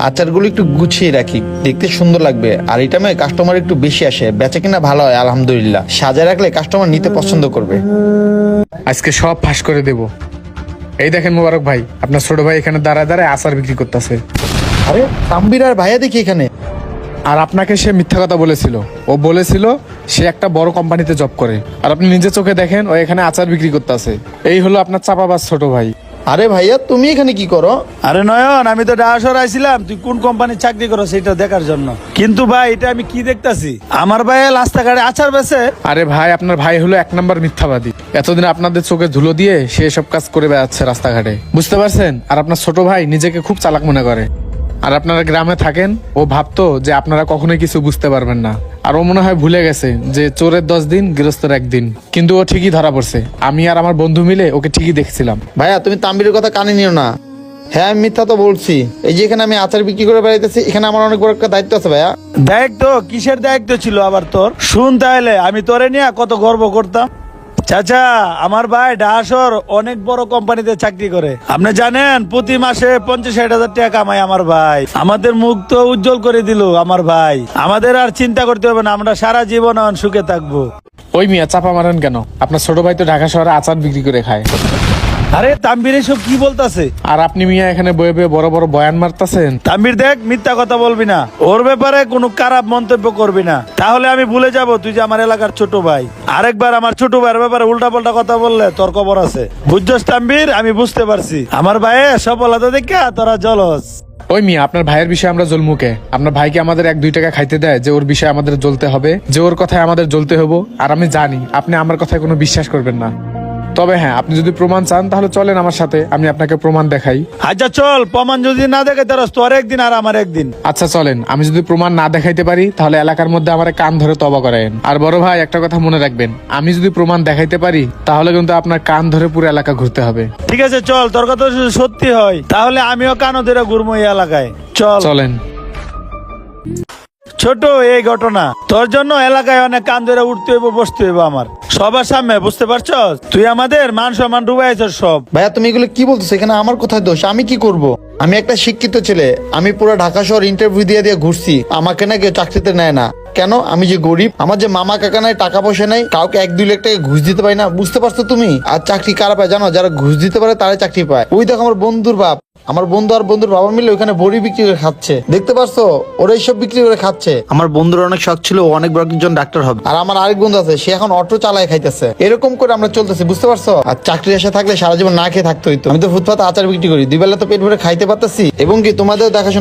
আচারগুলো একটু গুছিয়ে রাখি, দেখতে সুন্দর লাগবে। আর এটা কাস্টমার একটু বেশি আসে, বেচা কিনা ভালো হয় আলহামদুলিল্লাহ। সাজায় রাখলে কাস্টমার নিতে পছন্দ করবে। আজকে সব ফাঁস করে দেব। এই দেখেন মোবারক ভাই, আপনার ছোট ভাই এখানে দাঁড়ায় দাঁড়ায় আচার বিক্রি করতেছে। আরে তাম্বির আর ভাইয়া দেখি এখানে। আর আপনাকে সে মিথ্যা কথা বলেছিল। ও বলেছিল সে একটা বড় কোম্পানিতে জব করে, আর আপনি নিজে চোখে দেখেন ও এখানে আচার বিক্রি করতেছে। এই হলো আপনার চাপাবাজ ছোট ভাই। আরে ভাইয়া তুমি এখানে কি করো? আরে নয়ন, আমি তো ডাহাশর আইছিলাম তুই কোন কোম্পানির চাকরি করো সেটা দেখার জন্য। কিন্তু ভাই এটা আমি কি দেখতাছি, আমার ভাই রাস্তাঘাটে আচার বেচে। আরে ভাই, আপনার ভাই হলো 1 নম্বর মিথ্যাবাদী। এতদিন আপনাদের চোখে ধুলো দিয়ে সে সব কাজ করে বেড়াচ্ছে রাস্তাঘাটে, বুঝতে পারছেন? আর আপনার ছোট ভাই নিজেকে খুব চালাক মনে করে। আর আপনারা গ্রামে থাকেন, ও ভাবতো যে আপনারা কখনোই কিছু বুঝতে পারবেন না। আর ও মনে হয় ভুলে গেছে যে চোরের 10 দিন গৃহস্থের 1 দিন। কিন্তু ও ঠিকই ধরা পড়ছে। আমি আর আমার বন্ধু মিলে ওকে ঠিকই দেখছিলাম। ভাইয়া তুমি তাম্বিরের কথা কানে নিও না। হ্যাঁ আমি মিথ্যা তো বলছি। এই যে এখানে আমি আচার বিক্রি করে বেড়াইতেছি, এখানে আমার অনেক বড় একটা দায়িত্ব আছে ভাইয়া। দায়িত্ব? কিসের দায়িত্ব ছিল আবার তোর? শুন তাহলে, আমি তোরে নিয়ে কত গর্ব করতাম। চাচা, আমার ভাই ডাহাশর অনেক বড় কোম্পানিতে চাকরি করে। আপনি জানেন প্রতি মাসে 50-60 হাজার টাকা কামায় আমার ভাই। আমাদের মুখ তো উজ্জ্বল করে দিল আমার ভাই। আমাদের আর চিন্তা করতে হবে না, আমরা সারা জীবন সুখে থাকবো। ওই মিয়া, চাপা মারেন কেন? আপনার ছোট ভাই তো ঢাকা শহরে আচার বিক্রি করে খায়। আরে তাম্বির এসব কি বলতাছে? আর আপনি মিয়া এখানে বয়ে বয়ে বড় বড় বয়ান মারতাছেন। তাম্বির দেখ, মিথ্যা কথা বলবি না, ওর ব্যাপারে কোনো খারাপ মন্তব্য করবি না, তাহলে আমি ভুলে যাব তুই যে আমার এলাকার ছোট ভাই। আরেকবার আমার ছোট ভাইয়ের ব্যাপারে উল্টা পাল্টা কথা বললে তোর খবর আছে। বুঝছস তাম্বির? আমি বুঝতে পারছি আমার ভাইয়ের সফলতা দেখে তোরা জলস। ওই মিয়া, আপনার ভাইয়ের বিষয়ে আমরা জ্বলমুখে। আপনার ভাইকে আমাদের 1-2 টাকা খাইতে দেয় যে ওর বিষয়ে আমাদের জ্বলতে হবে, যে ওর কথায় আমাদের জ্বলতে হবো। আর আমি জানি আপনি আমার কথায় কোনো বিশ্বাস করবেন না। তবে হ্যাঁ, আপনি যদি প্রমাণ চান তাহলে চলেন আমার সাথে, আমি আপনাকে প্রমাণ দেখাই। আচ্ছা চল, প্রমাণ যদি না দেখে তারা তোর একদিন আর আমার একদিন। আচ্ছা চলেন, আমি যদি প্রমাণ না দেখাইতে পারি তাহলে এলাকার মধ্যে আমার কান ধরে তবা করায়েন। আর বড় ভাই একটা কথা মনে রাখবেন, আমি যদি প্রমাণ দেখাইতে পারি তাহলে কিন্তু আপনার কান ধরে পুরো এলাকা ঘুরতে হবে। ঠিক আছে চল, তোর কথা যদি সত্যি হয় তাহলে আমিও কানো ধরে ঘুরবো এই এলাকায়। চল চলেন। ছোট এই ঘটনা তোর জন্য এলাকায় অনেক কান ধরে উঠতে হইব, বসতে হইব আমার সবার সামনে, বুঝতে পারছস? তুই আমাদের মান সম্মান ডুবাইছস সব। ভাইয়া তুমি এগুলো কি বলতেছো? এখানে আমার কোথায় দোষ? আমি কি করব? আমি একটা শিক্ষিত ছেলে, আমি পুরো ঢাকা শহর ইন্টারভিউ দিয়ে দিয়ে ঘুরছি, আমাকে না কেউ চাকরিতে নেয় না। কেন? আমি যে গরিব, আমার যে মামা কাকা নাই, টাকা পয়সা নাই, কাউকে 1-2 লাখ টাকা ঘুষ দিতে পারি না, বুঝতে পারছো তুমি? আর চাকরি কারা পায় জানো? যারা ঘুষ দিতে পারে তারাই চাকরি পায়। ওই দেখো আমার বন্ধুর বাপ, আমার বন্ধু আর বন্ধুর বাবা মিলে ওখানে বড়ি বিক্রি করে খাচ্ছে, দেখতে পারছো? ওরা এইসব বিক্রি করে খাচ্ছে। আমার বন্ধুর অনেক শখ ছিল ও অনেক বড় একজন ডাক্তার হবে। আর আমার আরেক বন্ধু আছে, সে এখন অটো চালায় খাইতেছে। এরকম করে আমরা চলতেছি, বুঝতে পারছো? আর চাকরি আশা থাকলে সারা জীবন না খেয়ে থাকতে হইতো। আমি তো ফুটপাতে আচার বিক্রি করি, 2 বেলা তো পেট ভরে খাইতে পারতেছি, এবং কি তোমাদের দেখাশোনা